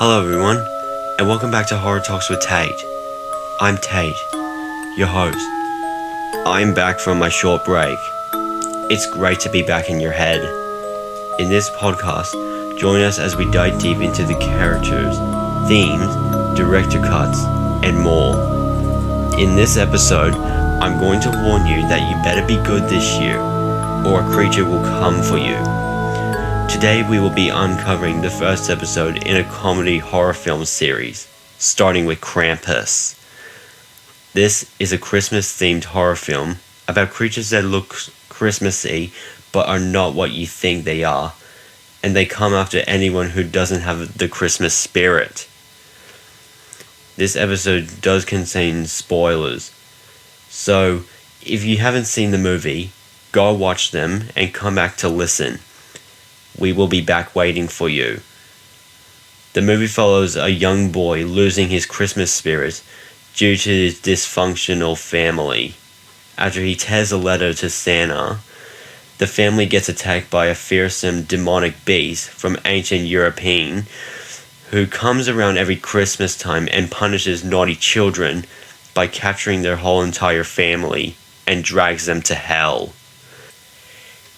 Hello everyone, and welcome back to Horror Talks with Tate. I'm Tate, your host. I'm back from my short break. It's great to be back in your head. In this podcast, join us as we dive deep into the characters, themes, director cuts, and more. In this episode, I'm going to warn you that you better be good this year, or a creature will come for you. Today we will be uncovering the first episode in a comedy horror film series, starting with Krampus. This is a Christmas-themed horror film about creatures that look Christmassy but are not what you think they are, and they come after anyone who doesn't have the Christmas spirit. This episode does contain spoilers, so if you haven't seen the movie, go watch them and come back to listen. We will be back waiting for you. The movie follows a young boy losing his Christmas spirit due to his dysfunctional family. After he tears a letter to Santa, the family gets attacked by a fearsome demonic beast from ancient European who comes around every Christmas time and punishes naughty children by capturing their whole entire family and drags them to hell.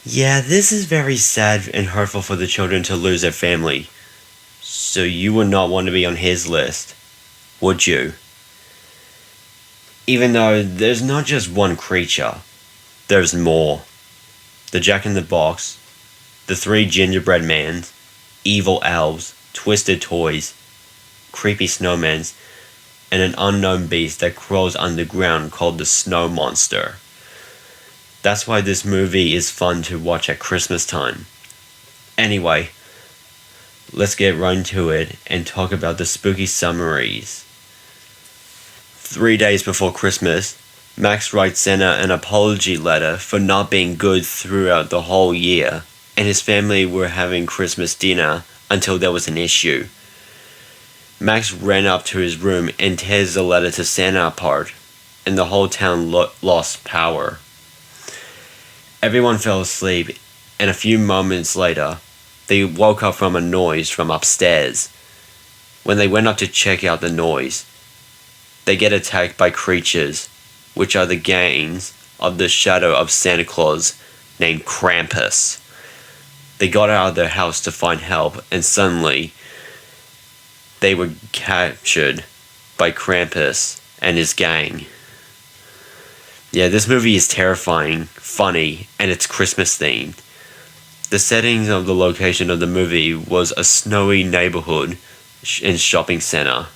Yeah, this is very sad and hurtful for the children to lose their family. So you would not want to be on his list, would you? Even though there's not just one creature, there's more. The Jack-in-the-Box, the 3 gingerbread men, evil elves, twisted toys, creepy snowmen, and an unknown beast that crawls underground called the snow monster. That's why this movie is fun to watch at Christmas time. Anyway, let's get right into it and talk about the spooky summaries. 3 days before Christmas, Max writes Santa an apology letter for not being good throughout the whole year, and his family were having Christmas dinner until there was an issue. Max ran up to his room and tears the letter to Santa apart, and the whole town lost power. Everyone fell asleep, and a few moments later, they woke up from a noise from upstairs. When they went up to check out the noise, they get attacked by creatures, which are the gangs of the shadow of Santa Claus named Krampus. They got out of their house to find help, and suddenly, they were captured by Krampus and his gang. Yeah, this movie is terrifying, funny, and it's Christmas themed. The settings of the location of the movie was a snowy neighborhood and shopping center.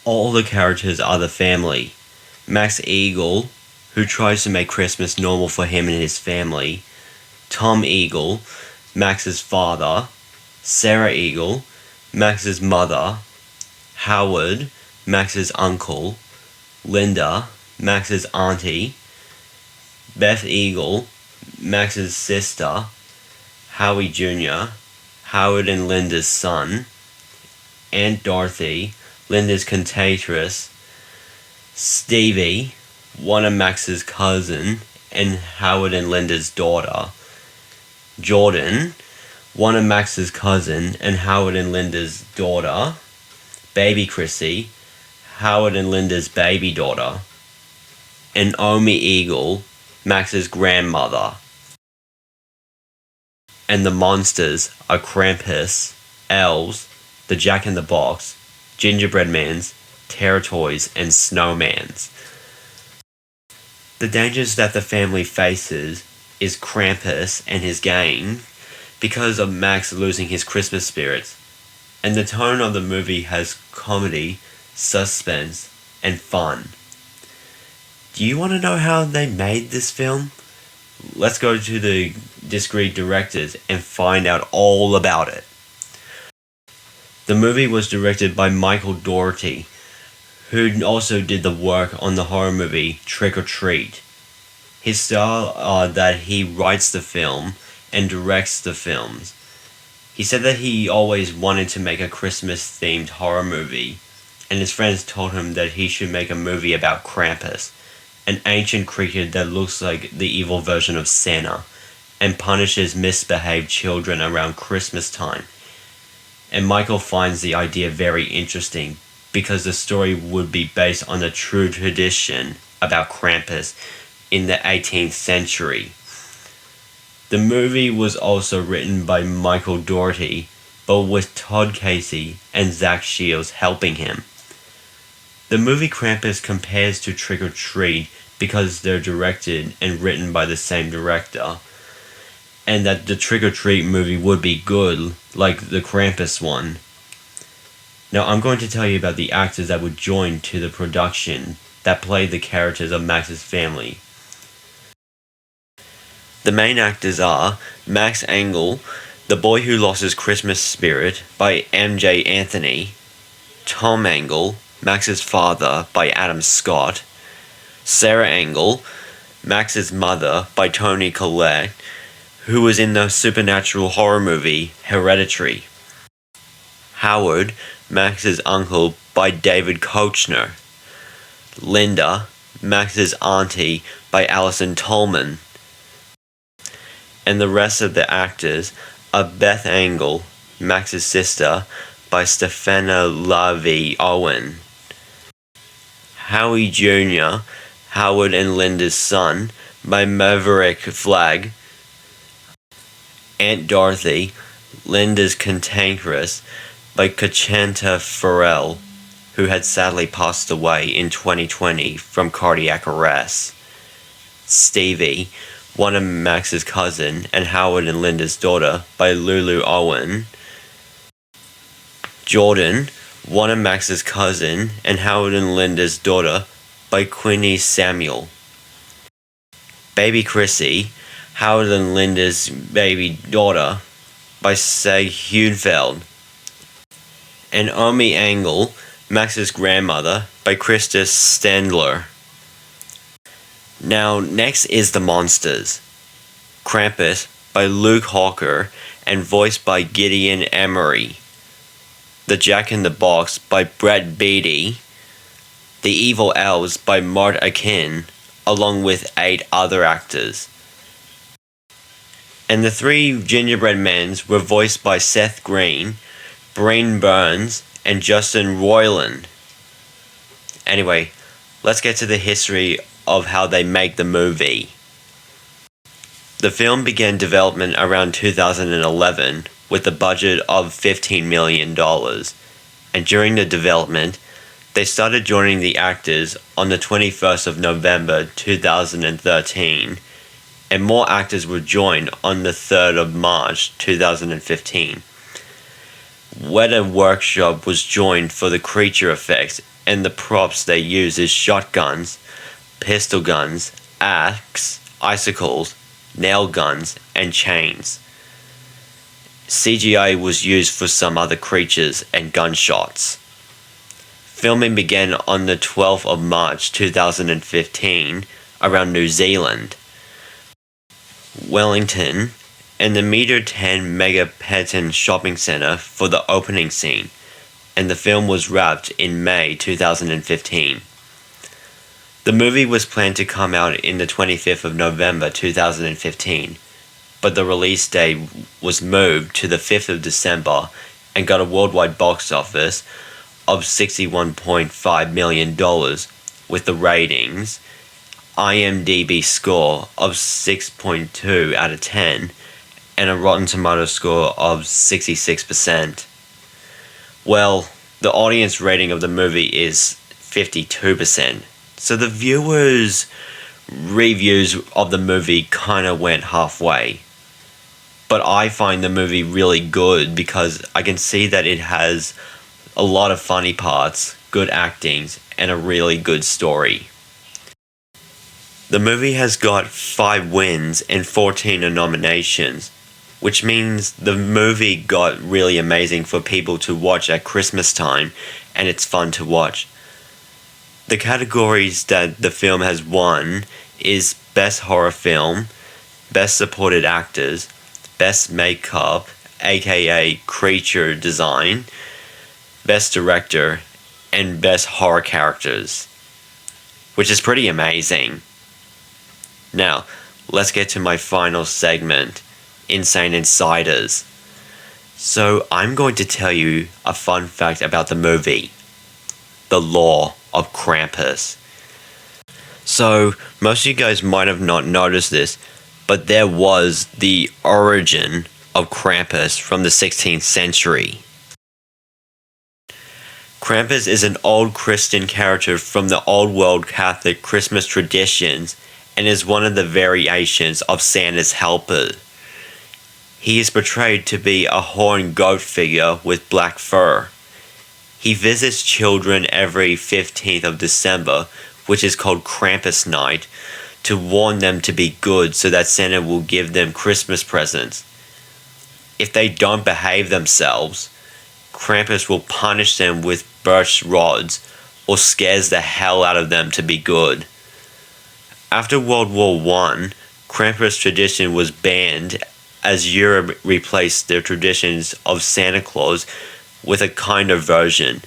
All the characters are the family. Max Engel, who tries to make Christmas normal for him and his family. Tom Engel, Max's father. Sarah Engel, Max's mother. Howard, Max's uncle. Linda, Max's auntie. Beth Engel, Max's sister. Howie Jr., Howard and Linda's son. Aunt Dorothy, Linda's contagious. Stevie, one of Max's cousin and Howard and Linda's daughter. Jordan, one of Max's cousin and Howard and Linda's daughter. Baby Chrissy, Howard and Linda's baby daughter. And Omi Engel, Max's grandmother. And the monsters are Krampus, elves, the Jack-in-the-Box, gingerbread men, terror toys, and snowmans. The dangers that the family faces is Krampus and his gang because of Max losing his Christmas spirit. And the tone of the movie has comedy, suspense, and fun. Do you want to know how they made this film? Let's go to the discreet directors and find out all about it. The movie was directed by Michael Dougherty, who also did the work on the horror movie Trick or Treat. His style that he writes the film and directs the films. He said that he always wanted to make a Christmas-themed horror movie, and his friends told him that he should make a movie about Krampus, an ancient creature that looks like the evil version of Santa, and punishes misbehaved children around Christmas time. and Michael finds the idea very interesting because the story would be based on a true tradition about Krampus in the 18th century. The movie was also written by Michael Dougherty, but with Todd Casey and Zach Shields helping him. The movie Krampus compares to Trick or Treat because they're directed and written by the same director, and that the Trick or Treat movie would be good, like the Krampus one. Now I'm going to tell you about the actors that would join to the production that played the characters of Max's family. The main actors are Max Engel, The Boy Who Lost His Christmas Spirit by M.J. Anthony, Tom Engel, Max's father by Adam Scott, Sarah Engel, Max's mother by Toni Collette, who was in the supernatural horror movie Hereditary, Howard, Max's uncle by David Koechner, Linda, Max's auntie by Alison Tolman, and the rest of the actors are Beth Engel, Max's sister by Stefana Lavi Owen, Howie Jr., Howard and Linda's son by Maverick Flagg, Aunt Dorothy, Linda's cantankerous by Kachanta Farrell, who had sadly passed away in 2020 from cardiac arrest, Stevie, one of Max's cousin and Howard and Linda's daughter by Lulu Owen, Jordan, one of Max's cousin and Howard and Linda's daughter by Quinny Samuel, Baby Chrissy, Howard and Linda's baby daughter by Sag Hunefeld, and Omi Engel, Max's grandmother by Krista Stendler. Now, next is The Monsters. Krampus by Luke Hawker and voiced by Gideon Emery. The Jack in the Box by Brett Beatty. The Evil Elves by Mart Akin, along with 8 other actors. And the 3 gingerbread men were voiced by Seth Green, Breen Burns, and Justin Roiland. Anyway, let's get to the history of how they make the movie. The film began development around 2011 with a budget of $15 million, and during the development, they started joining the actors on the 21st of November 2013, and more actors were joined on the 3rd of March 2015. Weta Workshop was joined for the creature effects, and the props they use is shotguns, pistol guns, axe, icicles, nail guns, and chains. CGI was used for some other creatures and gunshots. Filming began on the 12th of March 2015 around New Zealand, Wellington, and the Meter 10 Megapattern shopping centre for the opening scene, and the film was wrapped in May 2015. The movie was planned to come out in the 25th of November 2015, but the release date was moved to the 5th of December and got a worldwide box office of $61.5 million with the ratings, IMDb score of 6.2 out of 10, and a Rotten Tomatoes score of 66%. Well, the audience rating of the movie is 52%, so the viewers' reviews of the movie kinda went halfway. But I find the movie really good because I can see that it has a lot of funny parts, good actings, and a really good story. The movie has got 5 wins and 14 nominations, which means the movie got really amazing for people to watch at Christmas time, and it's fun to watch. The categories that the film has won is Best Horror Film, Best Supported Actors, Best Makeup, aka Creature Design, Best Director, and Best Horror Characters, which is pretty amazing. Now, let's get to my final segment, Insane Insiders. So I'm going to tell you a fun fact about the movie, The Law of Krampus. So most of you guys might have not noticed this, but there was the origin of Krampus from the 16th century. Krampus is an old Christian character from the Old World Catholic Christmas traditions and is one of the variations of Santa's helper. He is portrayed to be a horned goat figure with black fur. He visits children every 15th of December, which is called Krampus Night, to warn them to be good so that Santa will give them Christmas presents. If they don't behave themselves, Krampus will punish them with birch rods or scares the hell out of them to be good. After World War I, Krampus tradition was banned as Europe replaced their traditions of Santa Claus with a kinder version,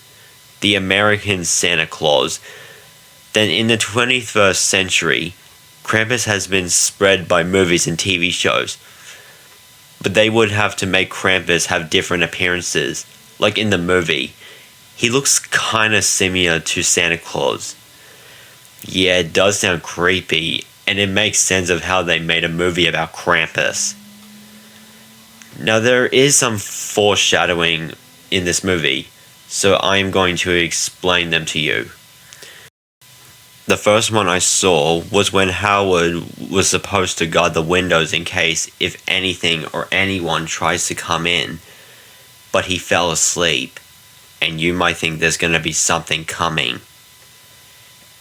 the American Santa Claus. Then in the 21st century, Krampus has been spread by movies and TV shows, but they would have to make Krampus have different appearances. Like in the movie, he looks kinda similar to Santa Claus. Yeah, it does sound creepy, and it makes sense of how they made a movie about Krampus. Now there is some foreshadowing in this movie, so I am going to explain them to you. The first one I saw was when Howard was supposed to guard the windows in case if anything or anyone tries to come in, but he fell asleep, and you might think there's going to be something coming.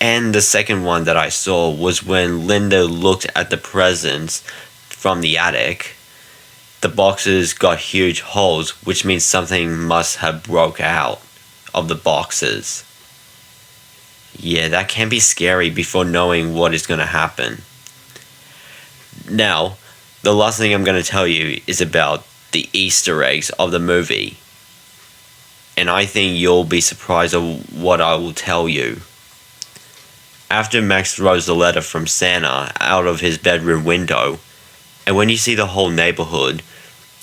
And the second one that I saw was when Linda looked at the presents from the attic. The boxes got huge holes, which means something must have broke out of the boxes. Yeah, that can be scary before knowing what is going to happen. Now, the last thing I'm going to tell you is about the Easter eggs of the movie. And I think you'll be surprised at what I will tell you. After Max throws the letter from Santa out of his bedroom window, and when you see the whole neighborhood,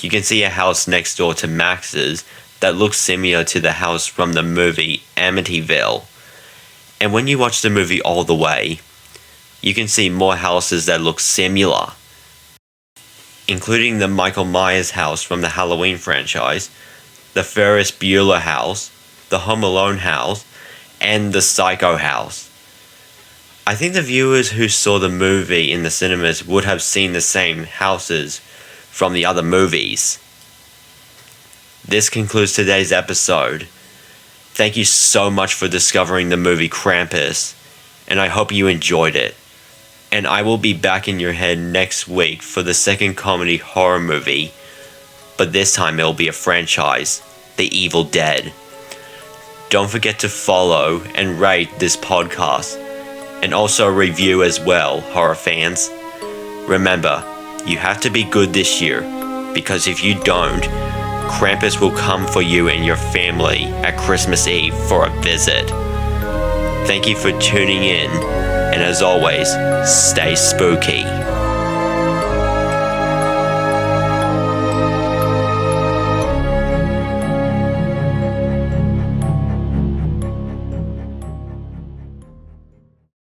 you can see a house next door to Max's that looks similar to the house from the movie Amityville. And when you watch the movie all the way, you can see more houses that look similar, including the Michael Myers house from the Halloween franchise, the Ferris Bueller house, the Home Alone house, and the Psycho house. I think the viewers who saw the movie in the cinemas would have seen the same houses from the other movies. This concludes today's episode. Thank you so much for discovering the movie Krampus, and I hope you enjoyed it. And I will be back in your head next week for the second comedy horror movie, but this time it'll be a franchise, The Evil Dead. Don't forget to follow and rate this podcast, and also review as well, horror fans. Remember, you have to be good this year, because if you don't, Krampus will come for you and your family at Christmas Eve for a visit. Thank you for tuning in, and as always, stay spooky.